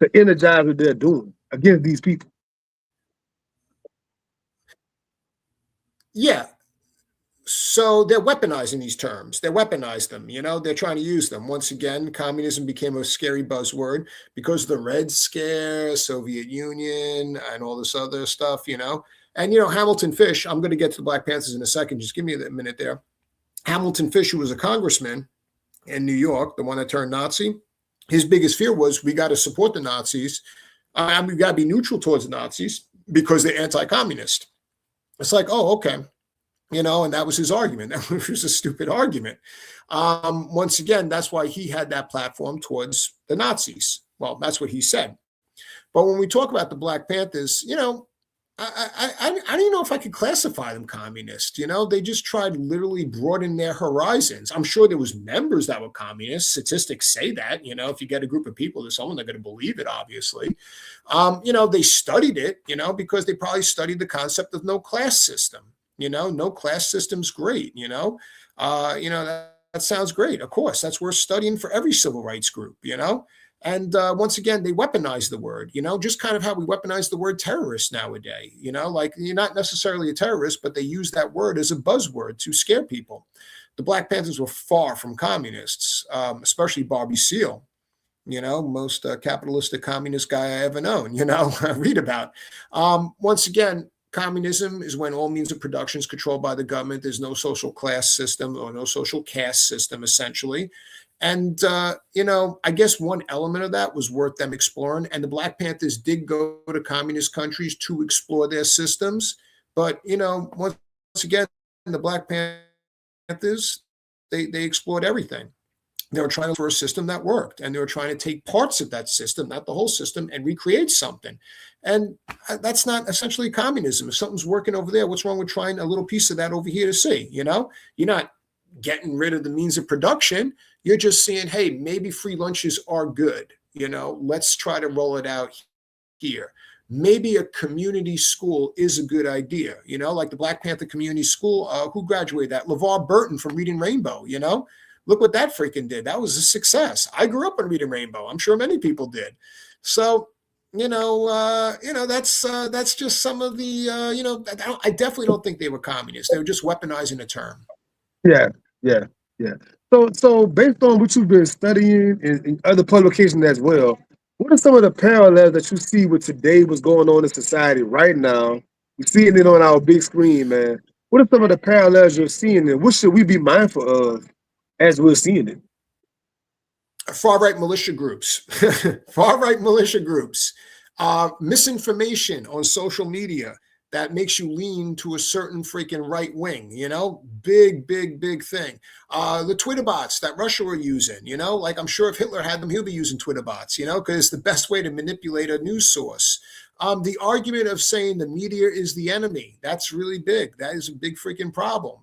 to energize what they're doing against these people. Yeah. So they're weaponizing these terms. They weaponize them. They're trying to use them. Once again, communism became a scary buzzword because of the Red Scare, Soviet Union, and all this other stuff. And Hamilton Fish. I'm going to get to the Black Panthers in a second. Just give me a minute there. Hamilton Fish, who was a congressman in New York, the one that turned Nazi, his biggest fear was we got to support the Nazis. And we've got to be neutral towards the Nazis because they're anti-communist. It's like, oh, okay. And that was his argument. That was a stupid argument. Once again, that's why he had that platform towards the Nazis. Well, that's what he said. But when we talk about the Black Panthers, I don't even know if I could classify them communist. They just tried to literally broaden their horizons. I'm sure there was members that were communists. Statistics say that. If you get a group of people, there's someone that's going to believe it, obviously. They studied it, because they probably studied the concept of no class system. No class system's great. That sounds great. Of course, that's worth studying for every civil rights group. And once again, they weaponize the word, just kind of how we weaponize the word terrorist nowadays. Like you're not necessarily a terrorist, but they use that word as a buzzword to scare people. The Black Panthers were far from communists, especially Bobby Seale. Most capitalistic communist guy I ever known, read about. Once again, communism is when all means of production is controlled by the government. There's no social class system or no social caste system, essentially. And, I guess one element of that was worth them exploring. And the Black Panthers did go to communist countries to explore their systems. But, once again, the Black Panthers, they explored everything. They were trying to for a system that worked, and they were trying to take parts of that system, not the whole system, and recreate something. And that's not essentially communism. If something's working over there, what's wrong with trying a little piece of that over here to see? You're not getting rid of the means of production. You're just saying, hey, maybe free lunches are good. Let's try to roll it out here. Maybe a community school is a good idea, like the Black Panther Community School. Who graduated that? LeVar Burton from Reading Rainbow, Look what that freaking did. That was a success. I grew up on Reading Rainbow. I'm sure many people did. So, that's just some of the, I definitely don't think they were communists. They were just weaponizing the term. Yeah, yeah, yeah. So based on what you've been studying and other publications as well, what are some of the parallels that you see with today, what's going on in society right now? We're seeing it on our big screen, man. What are some of the parallels you're seeing, and what should we be mindful of as we're seeing it? Far-right militia groups, far-right militia groups, misinformation on social media that makes you lean to a certain freaking right wing, big, big, big thing. The Twitter bots that Russia were using, like I'm sure if Hitler had them, he'll be using Twitter bots, because it's the best way to manipulate a news source. The argument of saying the media is the enemy, that's really big. That is a big freaking problem,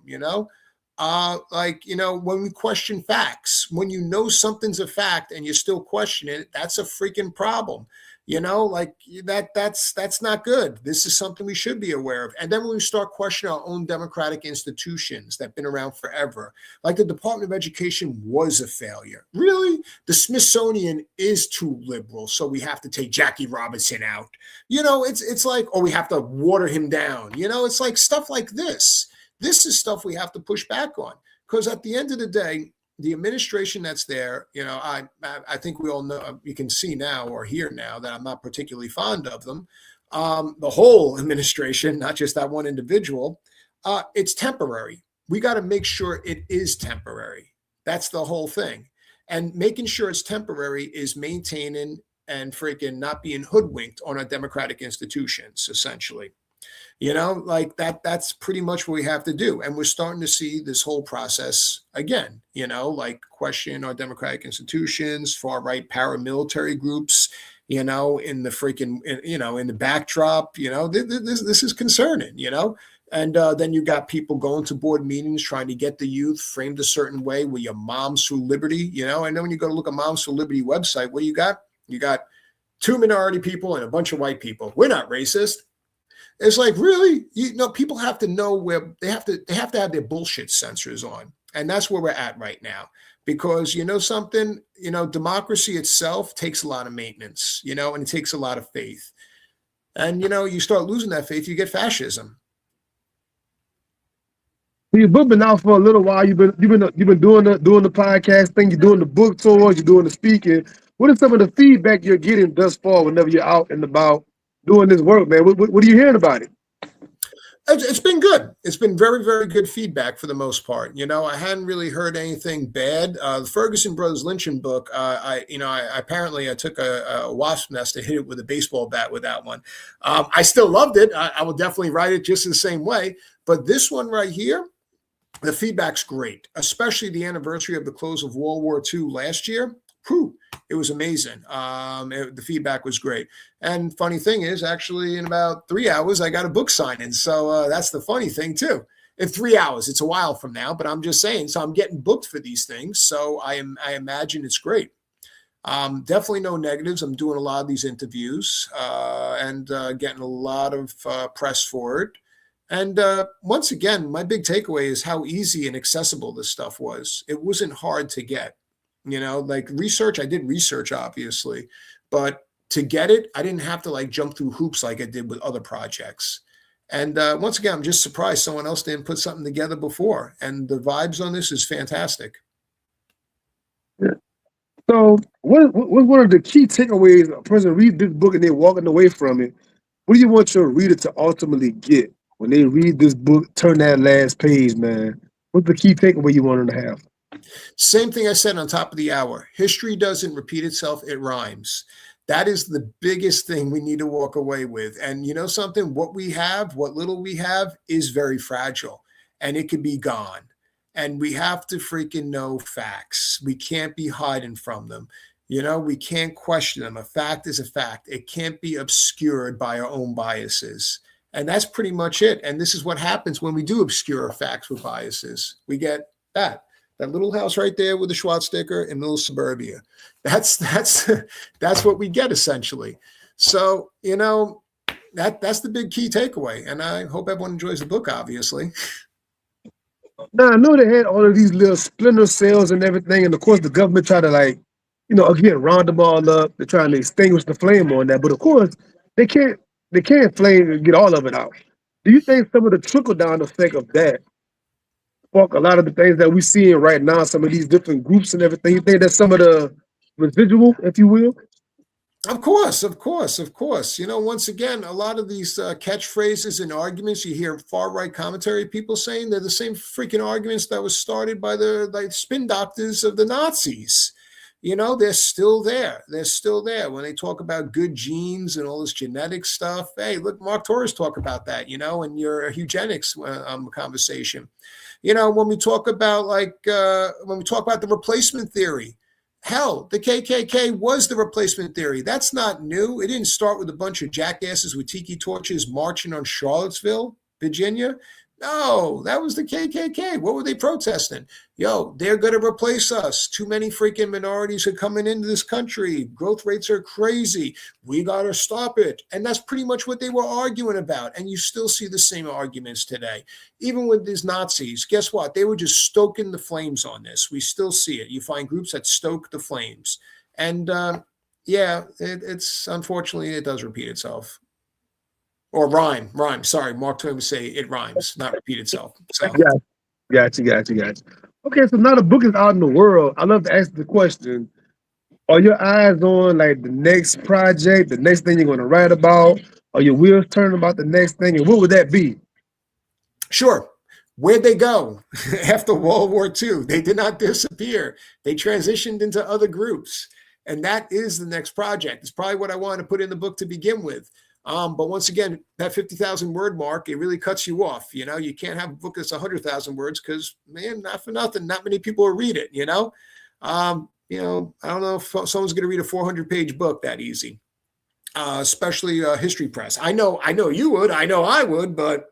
when we question facts, when something's a fact and you still question it, that's a freaking problem. That's not good. This is something we should be aware of. And then when we start questioning our own democratic institutions that have been around forever, like the Department of Education was a failure. Really? The Smithsonian is too liberal, so we have to take Jackie Robinson out. It's like, or we have to water him down. It's like stuff like this. This is stuff we have to push back on, because at the end of the day, the administration that's there, I think we all know, you can see now or hear now that I'm not particularly fond of them. The whole administration, not just that one individual, it's temporary. We got to make sure it is temporary. That's the whole thing. And making sure it's temporary is maintaining and freaking not being hoodwinked on our democratic institutions, essentially. That's pretty much what we have to do. And we're starting to see this whole process again, like question our democratic institutions, far right paramilitary groups, in the freaking, in the backdrop, this is concerning, And then you got people going to board meetings, trying to get the youth framed a certain way where your Moms for Liberty, and then when you go to look at Moms for Liberty website, what do you got? You got 2 minority people and a bunch of white people. We're not racist. It's like, really, people have to know where they have to have their bullshit sensors on. And that's where we're at right now, because something, democracy itself takes a lot of maintenance, and it takes a lot of faith. And, you start losing that faith, you get fascism. You've been out for a little while. You've been doing the podcast thing. You're doing the book tours. You're doing the speaking. What is some of the feedback you're getting thus far whenever you're out and about doing this work, man? What are you hearing about it? It's been good. It's been very, very good feedback for the most part. I hadn't really heard anything bad. The Ferguson Brothers lynching book, I apparently took a wasp nest and hit it with a baseball bat with that one. I still loved it. I will definitely write it just the same way. But this one right here, the feedback's great, especially the anniversary of the close of World War II last year. Whew, it was amazing. The feedback was great. And funny thing is, actually, in about 3 hours, I got a book signing. So that's the funny thing, too. In 3 hours, it's a while from now, but I'm just saying. So I'm getting booked for these things. So I imagine it's great. Definitely no negatives. I'm doing a lot of these interviews and getting a lot of press for it. And once again, my big takeaway is how easy and accessible this stuff was. It wasn't hard to get. Like research, I did research, obviously, but to get it, I didn't have to jump through hoops like I did with other projects. And once again, I'm just surprised someone else didn't put something together before. And the vibes on this is fantastic. Yeah. So what's one of the key takeaways a person read this book and they're walking away from it? What do you want your reader to ultimately get when they read this book, turn that last page, man? What's the key takeaway you want them to have? Same thing I said on top of the hour. History doesn't repeat itself, it rhymes. That is the biggest thing we need to walk away with. And something, what we have, what little we have is very fragile. and it could be gone. And we have to freaking know facts. We can't be hiding from them. We can't question them. A fact is a fact. It can't be obscured by our own biases. And that's pretty much it. And this is what happens when we do obscure facts with biases. We get that little house right there with the Schwartz sticker in middle suburbia. That's what we get essentially. So, that's the big key takeaway. And I hope everyone enjoys the book, obviously. Now, I know they had all of these little splinter cells and everything. And of course, the government tried to again, round them all up. They're trying to extinguish the flame on that. But of course, they can't flame and get all of it out. Do you think some of the trickle down effect of that spark a lot of the things that we're seeing right now, some of these different groups and everything? You think that's some of the residual, if you will? Of course. Once again, a lot of these catchphrases and arguments you hear far-right commentary people saying, they're the same freaking arguments that was started by the spin doctors of the Nazis. They're still there. They're still there. When they talk about good genes and all this genetic stuff, hey, look, Mark Torres talk about that, in your eugenics conversation. When we talk about the replacement theory, hell, the KKK was the replacement theory. That's not new. It didn't start with a bunch of jackasses with tiki torches marching on Charlottesville, Virginia. No, that was the KKK. What were they protesting? They're going to replace us. Too many freaking minorities are coming into this country. Growth rates are crazy. We got to stop it. And that's pretty much what they were arguing about. And you still see the same arguments today. Even with these Nazis, guess what? They were just stoking the flames on this. We still see it. You find groups that stoke the flames. And it's unfortunately, it does repeat itself. Or rhyme. Sorry, Mark Twain would say it rhymes, not repeat itself. So Gotcha. Okay, so now the book is out in the world. I love to ask the question: are your eyes on the next project, the next thing you're going to write about? Are your wheels turning about the next thing, and what would that be? Sure. Where'd they go after World War II? They did not disappear. They transitioned into other groups, and that is the next project. It's probably what I wanted to put in the book to begin with. But once again, that 50,000 word mark, it really cuts you off. You can't have a book that's 100,000 words because, man, not for nothing, not many people will read it. I don't know if someone's going to read a 400-page book that easy, especially history press. I know you would. I know I would, but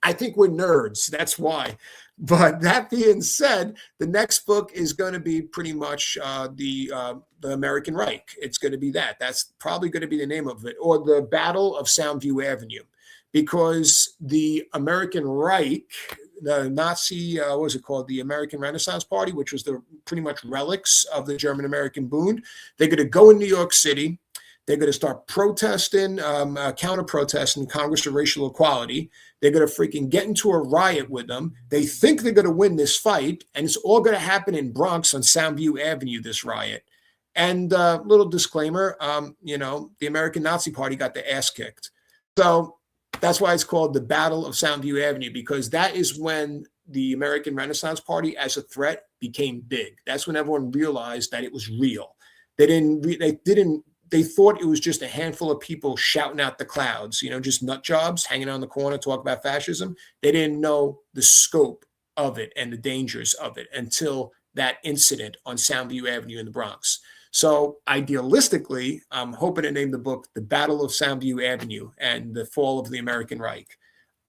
I think we're nerds. That's why. But that being said, the next book is going to be pretty much the American Reich. It's going to be that. That's probably going to be the name of it, or the Battle of Soundview Avenue, because the American Reich, the Nazi, what was it called? The American Renaissance Party, which was the pretty much relics of the German-American Bund. They're going to go in New York City. They're going to start protesting, counter-protesting Congress of Racial Equality. They're going to freaking get into a riot with them. They think they're going to win this fight, and it's all going to happen in Bronx on Soundview Avenue, this riot. And little disclaimer, the American Nazi Party got their ass kicked. So that's why it's called the Battle of Soundview Avenue, because that is when the American Renaissance Party as a threat became big. That's when everyone realized that it was real. They thought it was just a handful of people shouting out the clouds, just nut jobs hanging on the corner, talk about fascism. They didn't know the scope of it and the dangers of it until that incident on Soundview Avenue in the Bronx. So idealistically, I'm hoping to name the book The Battle of Soundview Avenue and the Fall of the American Reich.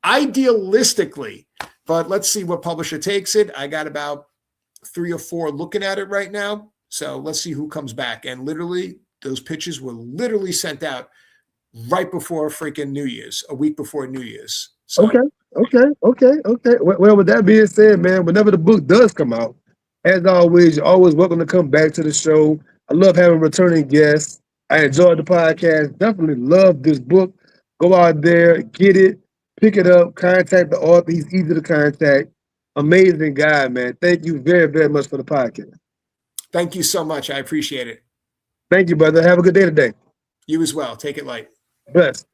Idealistically, but let's see what publisher takes it. I got about 3 or 4 looking at it right now. So let's see who comes back. And literally, those pitches were literally sent out right before freaking New Year's, a week before New Year's. So, Okay. Well, with that being said, man, whenever the book does come out, as always, you're always welcome to come back to the show. I love having returning guests. I enjoyed the podcast. Definitely love this book. Go out there, get it, pick it up, contact the author. He's easy to contact. Amazing guy, man. Thank you very, very much for the podcast. Thank you so much. I appreciate it. Thank you, brother. Have a good day today. You as well. Take it light. Bless.